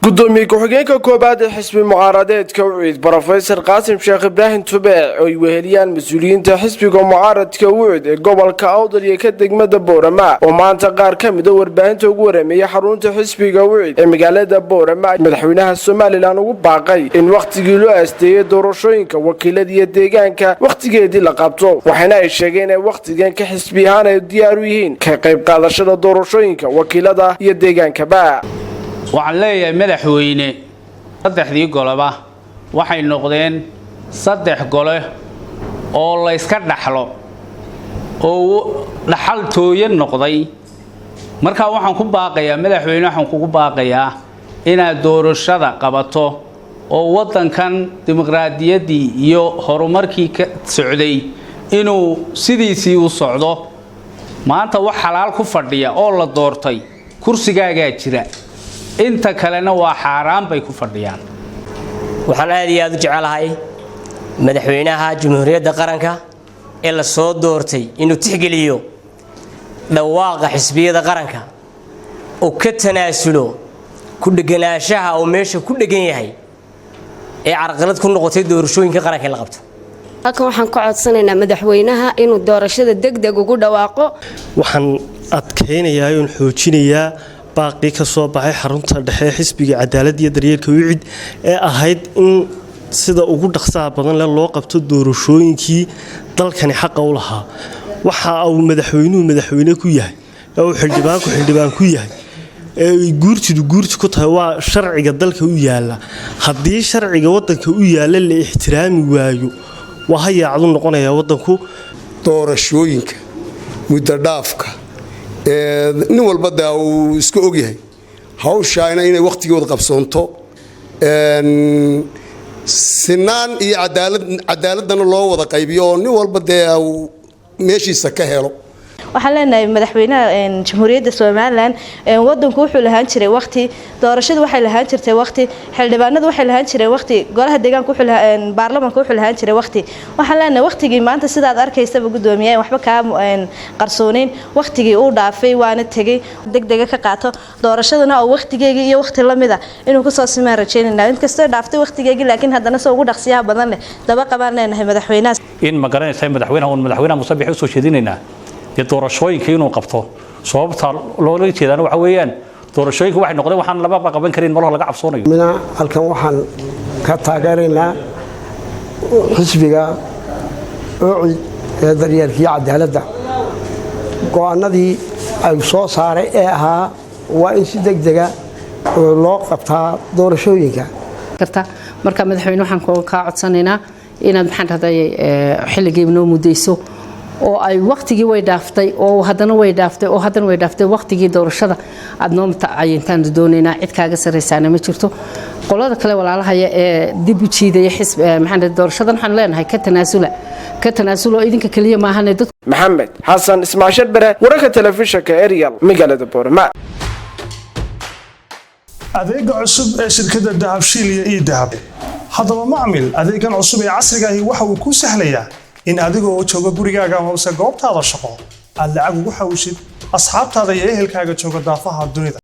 gudoomiye ku-xigeenka koobaad ee xisbi mucaaradka Wucid Professor Qaasim Sheekh Ibrahim Tubaac oo weheliyaan mas'uuliyiinta xisbiga mucaaradka Wucid ee gobolka Awdal iyo ka degmada Boorama oo maanta qaar ka mid ah warbaahinta ugu wareemay xarunta xisbiga Wucid ee magaalada Boorama madaxweynaha Soomaaliland ugu baaqay in waqtigii loo aasteeyay doorashooyinka wakiilada iyo deegaanka waqtigeedii la qabto waxaana ay sheegeen in waqtigan ka xisbi ahaan ay diyaar u yihiin ka qayb qaadashada doorashooyinka wakiilada iyo deegaankaba waxaan leeyahay madaxweyne saddexdii golaba waxay noqdeen saddex gole oo la iska dhaxlo oo dhaxal tooyan noqday marka waxaan ku baaqayaa madaxweyne waxaan kugu baaqayaa inaad doorashada qabato oo wadankan dimuqraadiyadii iyo horumarkii ka socday inuu sidiisii u socdo maanta wax xalaal ku fadhiya oo la doortay kursigaaga jira inta kalena waa xaraan bay ku fadhiyaan waxaan aad iyo aad u jecelahay madaxweynaha jamhuuriyadda qaranka ee la soo doortay inuu tixgeliyo dhawaaqa xisbiyada qaranka oo ka tanaasulo ku dhaganaashaha oo meesha ku dhagan yahay ee carqalad ku noqotay doorashooyinka qaranka la qabto halkan waxaan ka codsanaynaa madaxweynaha inuu doorashada degdeg ugu dhawaaqo waxaan adkeynayaa oo xoojinayaa باقي كسو baxay xarunta dhexe xisbiga cadaalad iyo daryeelka Wucid ee ahayd in sida ugu dhaqsaha badan loo qabto doorashooyinkii dalkani xaq u lahaa waxa uu madaxweyne ku yahay oo xildhibaan ku yahay ee guurti ku tahay waa sharciga dalka u yaala hadii sharciga wadanka u yaala la ixtiraami waayo waxa yaacdu noqonaya wadanku doorashooyinka muddo dhaafka nin walba uu iska og yahay hawshaayna inay waqtigooda qabsoonto sinaan iyo cadaaladana loo wada qaybiyo oo nin walba meeshiisa ka helo waxaan leenahay madaxweynaha jamhuuriyadda Soomaaliland wadanku wuxuu lahaan jiray waqti doorashadu waxay lahaan jirtay waqti xildhibaanadu waxay lahaan jiray waqti golaha deegaanka wuxuu lahaan baarlamaanka wuxuu lahaan jiray waqti waxaan leenahay waqtigii maanta sidaad arkaysaba gudoomiyaha waxba ka qarsooneyn waqtigii uu dhaafay waana tagay degdeg ka qaato doorashaduna oo waqtigeega iyo waqti la mid ah inuu ku soo simaan rajeynayna in kastoo dhaaftay waqtigeega laakiin haddana soo ugu dhaqsiyaha badan leh daba qabaan leenahay madaxweynaha in ma garanaysa madaxweynaha Musabbix u soo jeedinayna doorashooyinka inuu qabto sababta loo jeedana waxa weeyaan doorashooyinka waxay noqdeen waxaan laba qaban karin mar laga cabsoonayo mina halkan waxaan ka taageeraynaa xisbiga Wucid ee daryeelka cadaaladda go'aanadii ay soo saaray ee ahaa waa in si degdeg ah loo qabtaa doorashooyinka marka madaxweyne waxaan ka codsanaynaa inaad maxaan raday xilligii noo mudeyso oo ay waqtigii way dhaaftay oo haddana way dhaaftay waqtigii doorashada aad noo mutacayintaan doonayna cid kaaga sareysaana ma jirto qolada kale walaalahaya ee dib u jiiday xisb maxaan doorashadan waxaan leenahay ka tanaasulo idinka kaliya ma ahan dad Maxamed Xasan Ismaashir Bare wararka telefishinka Ariel magaalada Boorama adeega cusub ee shirkadda Dahabshiil iyo Dahab haddaba macmiil adeegan cusub ee casriga ah waxa uu ku sahlayaa in adigoo jooga gurigaaga ama goobtaada shaqo aad lacag ugu xawishid asxaabtaada iyo ehelkaaga jooga daafaha dunida